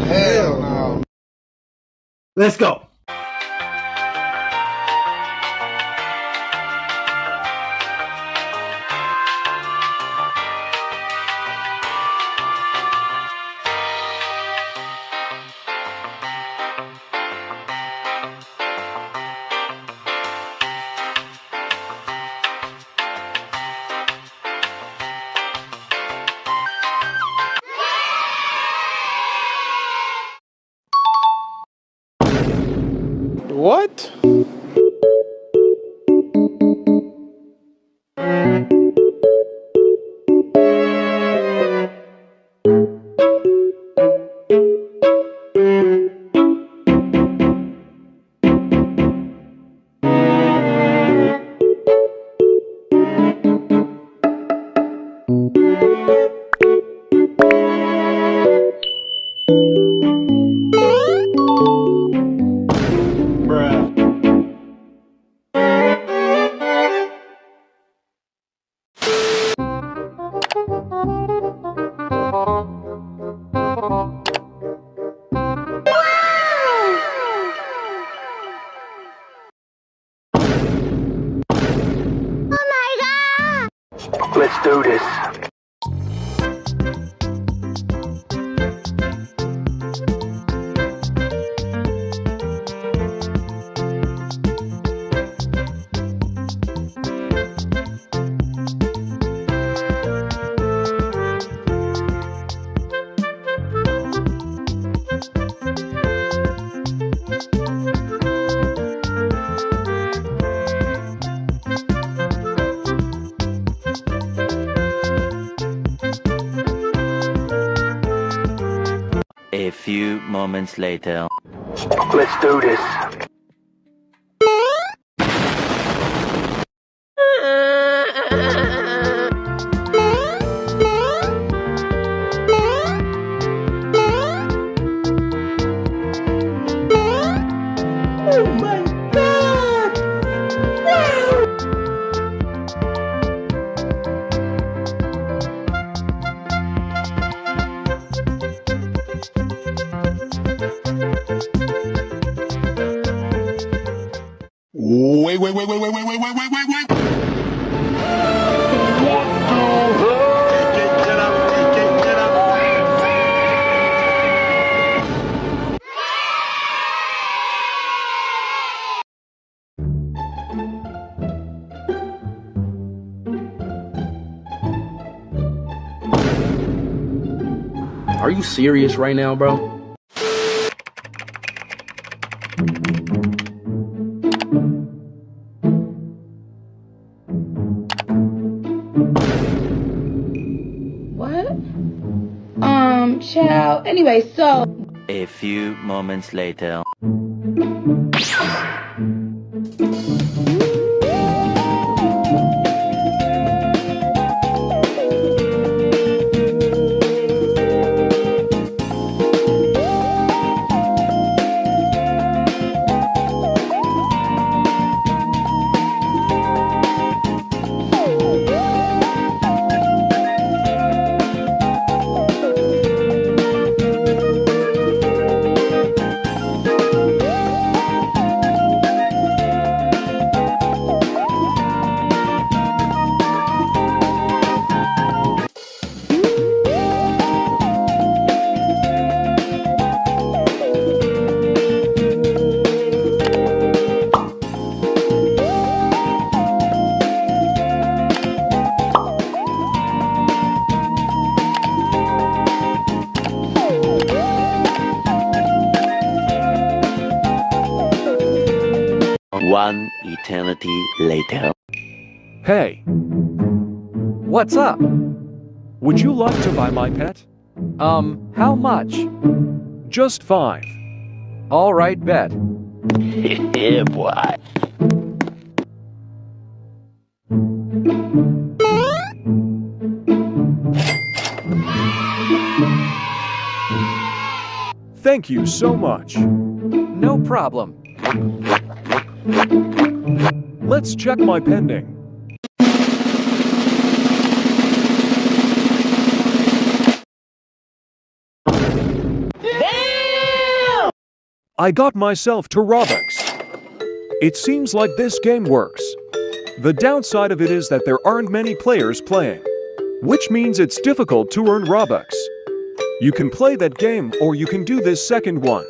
Hell no. Let's go. What? Let's do this. A few moments later. Let's do this. Oh my God! Wow! Wait. Are you serious right now, bro? What? Child. Anyway, so. A few moments later. One eternity later. Hey, what's up? Would you like to buy my pet? How much? Just 5. All right, bet. Yeah, boy. Thank you so much. No problem. Let's check my pending. Damn! I got myself to Robux. It seems like this game works. The downside of it is that there aren't many players playing, which means it's difficult to earn Robux. You can play that game or you can do this second one.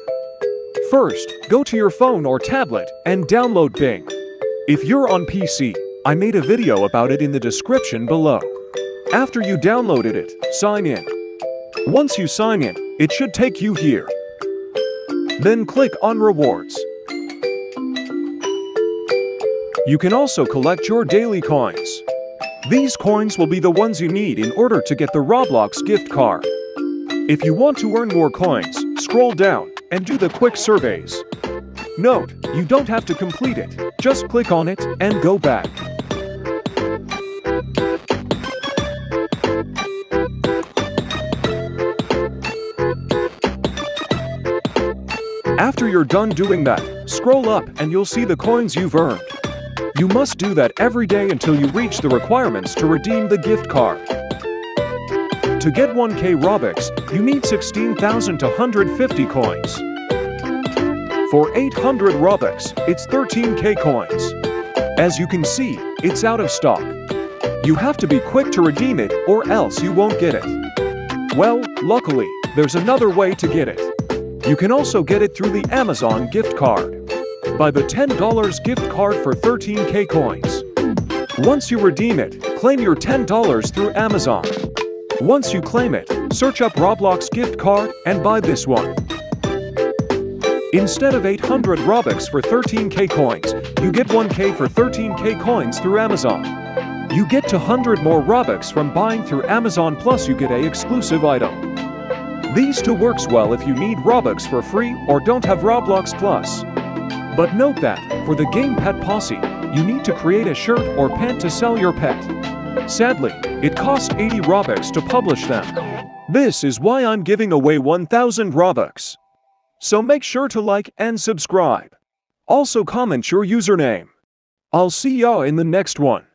First, go to your phone or tablet and download Bing. If you're on PC, I made a video about it in the description below. After you downloaded it, sign in. Once you sign in, it should take you here. Then click on Rewards. You can also collect your daily coins. These coins will be the ones you need in order to get the Roblox gift card. If you want to earn more coins, scroll down and do the quick surveys. Note, you don't have to complete it, just click on it and go back. After you're done doing that, scroll up and you'll see the coins you've earned. You must do that every day until you reach the requirements to redeem the gift card. To get 1k Robux, you need 16,250 coins. For 800 Robux, it's 13k coins. As you can see, it's out of stock. You have to be quick to redeem it or else you won't get it. Well, luckily, there's another way to get it. You can also get it through the Amazon gift card. Buy the $10 gift card for 13k coins. Once you redeem it, claim your $10 through Amazon. Once you claim it, search up Roblox gift card and buy this one. Instead of 800 Robux for 13k coins, you get 1k for 13k coins through Amazon. You get 200 more Robux from buying through Amazon, plus you get an exclusive item. These two works well if you need Robux for free or don't have Roblox Plus. But note that, for the game Pet Posse, you need to create a shirt or pant to sell your pet. Sadly, it costs 80 Robux to publish them. This is why I'm giving away 1,000 Robux. So make sure to like and subscribe. Also comment your username. I'll see y'all in the next one.